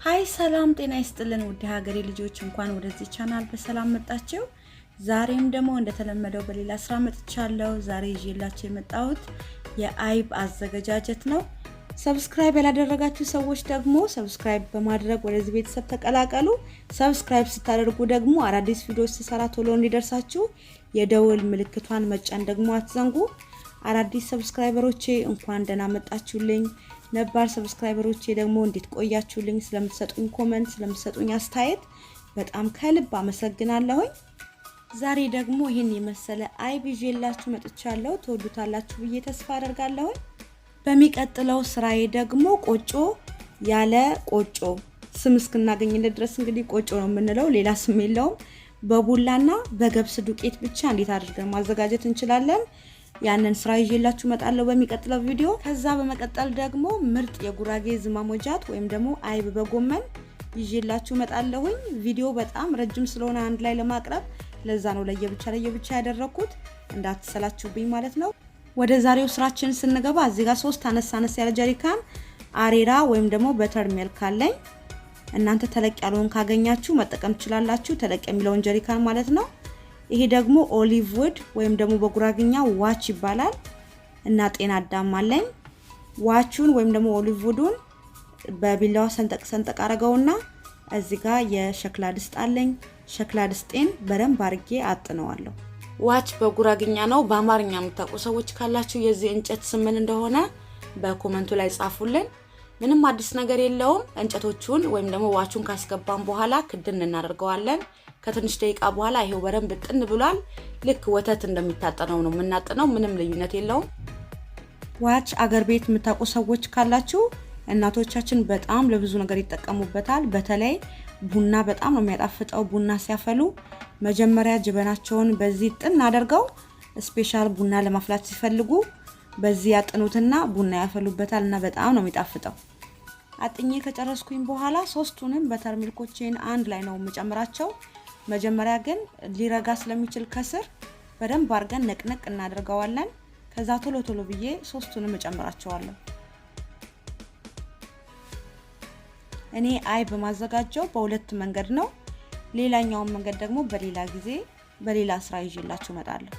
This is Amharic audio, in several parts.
ሃይ ሰላም ጤና ይስጥልን ውድ ሀገሬ ልጆች እንኳን ወደዚህ ቻናል በሰላም መጣችሁ። ዛሬም ደግሞ እንደተለመደው በሌላ ስራ መጥቻለሁ። ዛሬ ይዤላችሁ የመጣሁት የአይብ አዘገጃጀት ነው። ሰብስክራይብ ያላደረጋችሁ ሰዎች ደግሞ ሰብስክራይብ በማድረግ ወደዚህ ቤተሰብ ተቀላቀሉ። ሰብስክራይብ ስታደርጉ ደግሞ አዳዲስ ቪዲዮዎች ስሰራ ቶሎ እንዲደርሳችሁ የደውል ምልክቷን መጫን ደግሞ አትዘንጉ። አዳዲስ ሰብስክራይበሮቼ እንኳን ደህና መጣችሁልኝ። ነባር ሰብስክራይበሮቼ ደግሞ እንዴት ቆያችሁልኝ? ስለምትሰጡኝ ኮሜንት ስለምትሰጡኝ አስተያየት በጣም ከልብ አመሰግናለሁ። ዛሬ ደግሞ ይሄን የመሰለ አይብ ይዤላችሁ መጥቻለሁ። ተወዱታላችሁ ብዬ ተስፋ አደርጋለሁ። በሚቀጥለው ስራዬ ደግሞ ቆጮ ያለ ቆጮ ስም እስክናገኝለት ድረስ እንግዲህ ቆጮ ነው የምንለው፣ ሌላ ስም የለውም። በቡላና በገብስ ዱቄት ብቻ እንዴት አድርገን ማዘጋጀት እንችላለን ያንን ስራ ይዤላችሁ መጣለሁ በሚቀጥለው ቪዲዮ። ከዛ በመቀጠል ደግሞ ምርጥ የጉራጌ ዝማሞጃት ወይም ደግሞ አይብ በጎመን ይዤላችሁ መጣለሁ። ቪዲዮ በጣም ረጅም ስለሆነ አንድ ላይ ለማቅረብ ለዛ ነው ለየብቻ ያደረኩት፣ እንዳትሰላችሁብኝ ማለት ነው። ወደ ዛሬው ስራችን ስንገባ እዚህ ጋር 3 አነስ ያለ ጀሪካን አሬራ ወይም ደግሞ በተር ሚልክ አለኝ። እናንተ ተለቅ ያለውን ካገኛችሁ መጠቀም ትችላላችሁ፣ ተለቅ የሚለውን ጀሪካን ማለት ነው። ይሄ ደግሞ ኦሊቭ ውድ ወይም ደግሞ በጉራግኛ ዋች ይባላል እና ጤና አዳም አለኝ። ዋቹን ወይም ደግሞ ኦሊቭ ውዱን በቢላዋ ሰንጠቅ አረገውና እዚህ ጋር የሸክላ ድስት አለኝ። ሸክላ ድስቴን በደንብ አርጌ አጥነዋለሁ። ዋች በጉራግኛ ነው። በአማርኛ የምታውቁ ሰዎች ካላችሁ የዚህ እንጨት ስም ምን እንደሆነ በኮሜንቱ ላይ ጻፉልን። ምንም አዲስ ነገር የለውም። እንጨቶቹን ወይም ደግሞ ዋቹን ካስገባን በኋላ ክድን እናደርገዋለን። ከትንሽ ደቂቃ በኋላ ይሄው በደንብ ጥን ብሏል። ልክ ወተት እንደሚታጠነው ነው የምናጠነው፣ ምንም ልዩነት የለውም። ዋች አገር ቤት የምታውቁ ሰዎች ካላችሁ እናቶቻችን በጣም ለብዙ ነገር ይጠቀሙበታል። በተለይ ቡና በጣም ነው የሚያጣፍጠው። ቡና ሲያፈሉ መጀመሪያ ጅበናቸውን በዚህ ጥን አድርገው ስፔሻል ቡና ለማፍላት ሲፈልጉ በዚህ ያጥኑትና ቡና ያፈሉበታል እና በጣም ነው የሚጣፍጠው። አጥኜ ከጨረስኩኝ በኋላ ሶስቱንም በተር ሚልኮቼን አንድ ላይ ነው የምጨምራቸው። መጀመሪያ ግን ሊረጋ ስለሚችል ከስር በደንብ አድርገን ነቅነቅ እናደርገዋለን። ከዛ ቶሎ ብዬ ሶስቱንም እጨምራቸዋለሁ። እኔ አይብ ማዘጋጀው በሁለት መንገድ ነው። ሌላኛው መንገድ ደግሞ በሌላ ጊዜ በሌላ ስራ ይዤላችሁ እመጣለሁ።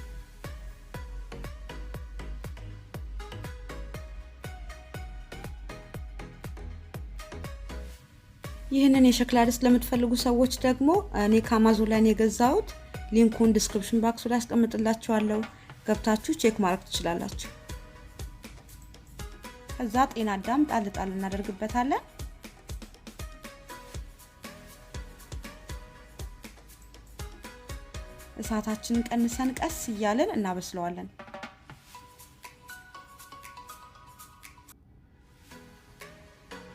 ይህንን የሸክላ ድስት ለምትፈልጉ ሰዎች ደግሞ እኔ ከአማዞን ላይ የገዛሁት ሊንኩን ዲስክሪፕሽን ባክሱ ላይ አስቀምጥላችኋለሁ፣ ገብታችሁ ቼክ ማድረግ ትችላላችሁ። ከዛ ጤና አዳም ጣል እናደርግበታለን። እሳታችንን ቀንሰን ቀስ እያለን እናበስለዋለን።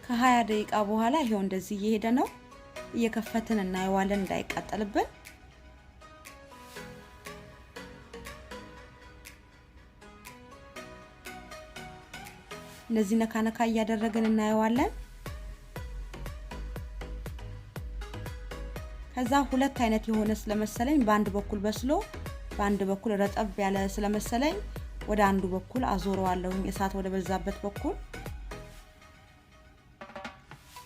ከ20 ደቂቃ በኋላ ይሄው እንደዚህ እየሄደ ነው። እየከፈትን እናየዋለን እንዳይቃጠልብን። እነዚህ ነካ እያደረግን እናየዋለን። ከዛ ሁለት አይነት የሆነ ስለመሰለኝ በአንድ በኩል በስሎ በአንድ በኩል ረጠብ ያለ ስለመሰለኝ ወደ አንዱ በኩል አዞረዋለሁ። እሳት ወደ በዛበት በኩል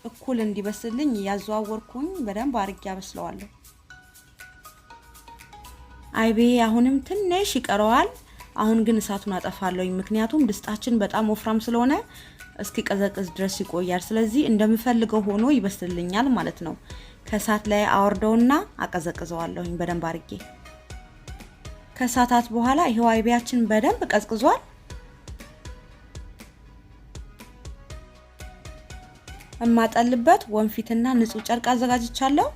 እኩል እንዲበስልኝ ያዘዋወርኩኝ በደንብ አርጌ አበስለዋለሁ። አይቤ አሁንም ትንሽ ይቀረዋል። አሁን ግን እሳቱን አጠፋለሁኝ፣ ምክንያቱም ድስታችን በጣም ወፍራም ስለሆነ እስኪቀዘቅዝ ድረስ ይቆያል። ስለዚህ እንደምፈልገው ሆኖ ይበስልልኛል ማለት ነው። ከእሳት ላይ አወርደውና አቀዘቅዘዋለሁኝ በደንብ አርጌ። ከሰዓታት በኋላ ይሄው አይቤያችን በደንብ ቀዝቅዟል። እማጠልበት ወንፊትና ንጹህ ጨርቅ አዘጋጅቻለሁ።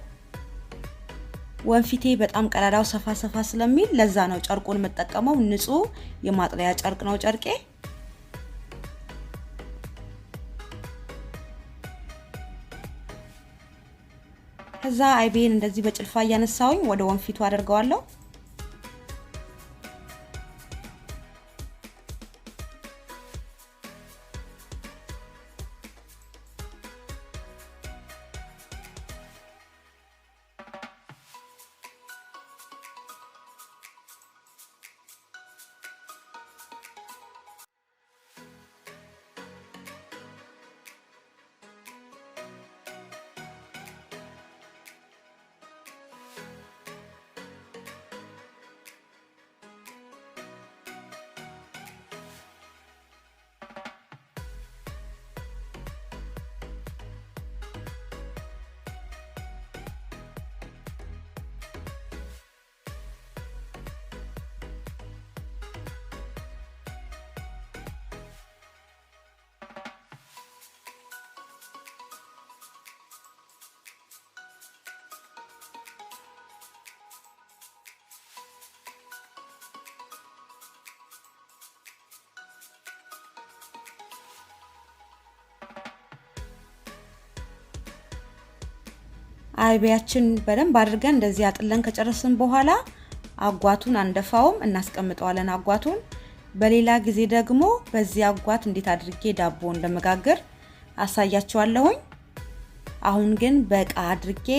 ወንፊቴ በጣም ቀዳዳው ሰፋ ስለሚል ለዛ ነው ጨርቁን መጠቀመው። ንጹህ የማጥለያ ጨርቅ ነው ጨርቄ። ከዛ አይቤን እንደዚህ በጭልፋ እያነሳውኝ ወደ ወንፊቱ አደርገዋለሁ። አይቢያችን በደንብ አድርገን እንደዚህ አጥለን ከጨረስን በኋላ አጓቱን አንደፋውም እናስቀምጠዋለን። አጓቱን በሌላ ጊዜ ደግሞ በዚህ አጓት እንዴት አድርጌ ዳቦ እንደመጋገር አሳያችኋለሁኝ። አሁን ግን በቃ አድርጌ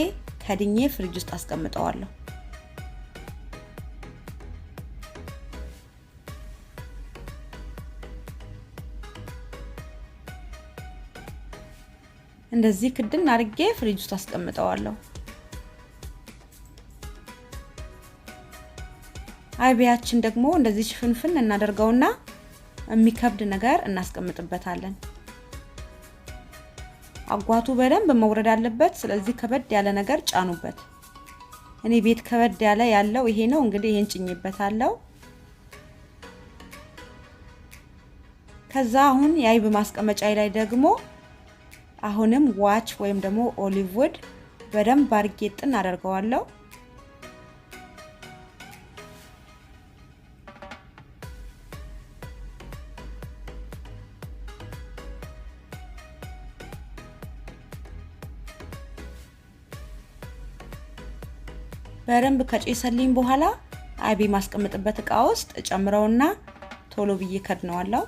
ከድኜ ፍሪጅ ውስጥ አስቀምጠዋለሁ። እንደዚህ ክድን አድርጌ ፍሪጅ ውስጥ አስቀምጠዋለሁ። አይቢያችን ደግሞ እንደዚህ ሽፍንፍን እናደርገውና የሚከብድ ነገር እናስቀምጥበታለን። አጓቱ በደንብ መውረድ አለበት። ስለዚህ ከበድ ያለ ነገር ጫኑበት። እኔ ቤት ከበድ ያለ ያለው ይሄ ነው። እንግዲህ ይሄን ጭኝበታለሁ። ከዛ አሁን የአይብ ማስቀመጫዬ ላይ ደግሞ አሁንም ዋች ወይም ደግሞ ኦሊቭ ውድ በደንብ አድርጌ ጥን አደርገዋለሁ። በደንብ ከጨሰልኝ በኋላ አይቤ ማስቀመጥበት እቃ ውስጥ ጨምረውና ቶሎ ብዬ ከድነዋለሁ።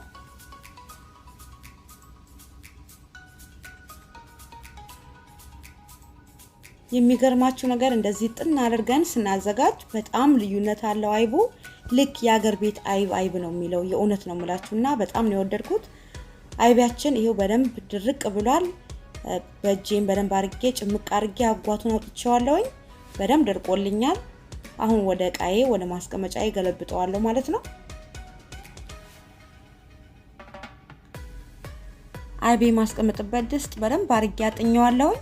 የሚገርማችሁ ነገር እንደዚህ ጥና አድርገን ስናዘጋጅ በጣም ልዩነት አለው። አይቡ ልክ የአገር ቤት አይብ ነው የሚለው የእውነት ነው የምላችሁና በጣም ነው የወደድኩት። አይቢያችን ይሄው በደንብ ድርቅ ብሏል። በእጄም በደንብ አድርጌ ጭምቅ አድርጌ አጓቱን አውጥቼዋለሁኝ። በደንብ ደርቆልኛል። አሁን ወደ ቃዬ ወደ ማስቀመጫዬ ገለብጠዋለሁ ማለት ነው። አይቤ ማስቀመጥበት ድስት በደንብ አድርጌ አጥኘዋለሁኝ።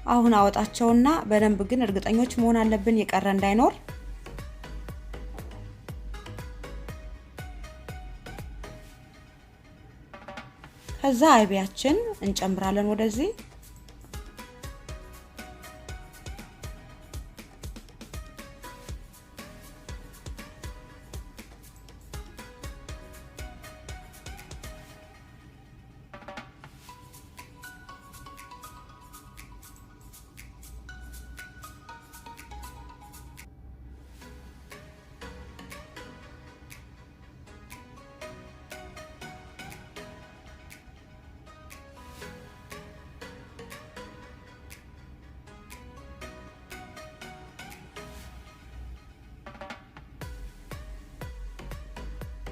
አሁን አወጣቸውና በደንብ ግን እርግጠኞች መሆን አለብን የቀረ እንዳይኖር። ከዛ አይቢያችን እንጨምራለን ወደዚህ።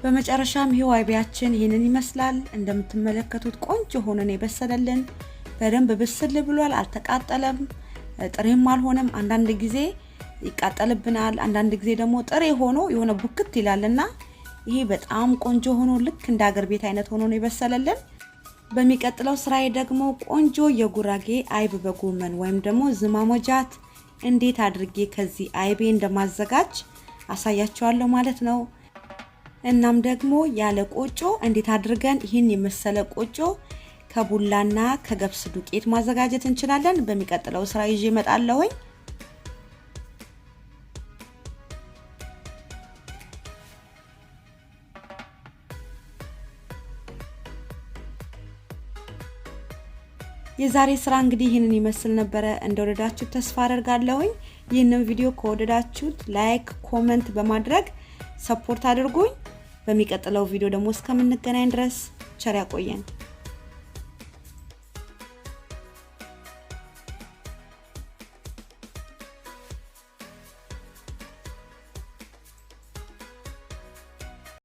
በመጨረሻም ይሄው አይቢያችን ይሄንን ይመስላል። እንደምትመለከቱት ቆንጆ ሆኖ ነው የበሰለልን። በደንብ ብስል ብሏል፣ አልተቃጠለም፣ ጥሬም አልሆነም። አንዳንድ ጊዜ ይቃጠልብናል፣ አንዳንድ ጊዜ ደግሞ ጥሬ ሆኖ የሆነ ቡክት ይላልና ይሄ በጣም ቆንጆ ሆኖ ልክ እንደ አገር ቤት አይነት ሆኖ ነው የበሰለልን። በሚቀጥለው ስራዬ ደግሞ ቆንጆ የጉራጌ አይብ በጎመን ወይም ደግሞ ዝማሞጃት እንዴት አድርጌ ከዚህ አይቤ እንደማዘጋጅ አሳያችኋለሁ ማለት ነው። እናም ደግሞ ያለ ቆጮ እንዴት አድርገን ይህን የመሰለ ቆጮ ከቡላና ከገብስ ዱቄት ማዘጋጀት እንችላለን በሚቀጥለው ስራ ይዤ እመጣለሁኝ። የዛሬ ስራ እንግዲህ ይህንን ይመስል ነበር። እንደወደዳችሁ ተስፋ አደርጋለሁኝ። ይህንን ቪዲዮ ከወደዳችሁት ላይክ፣ ኮሜንት በማድረግ ሰፖርት አድርጉኝ። በሚቀጥለው ቪዲዮ ደግሞ እስከምንገናኝ ድረስ ቸር ያቆየን።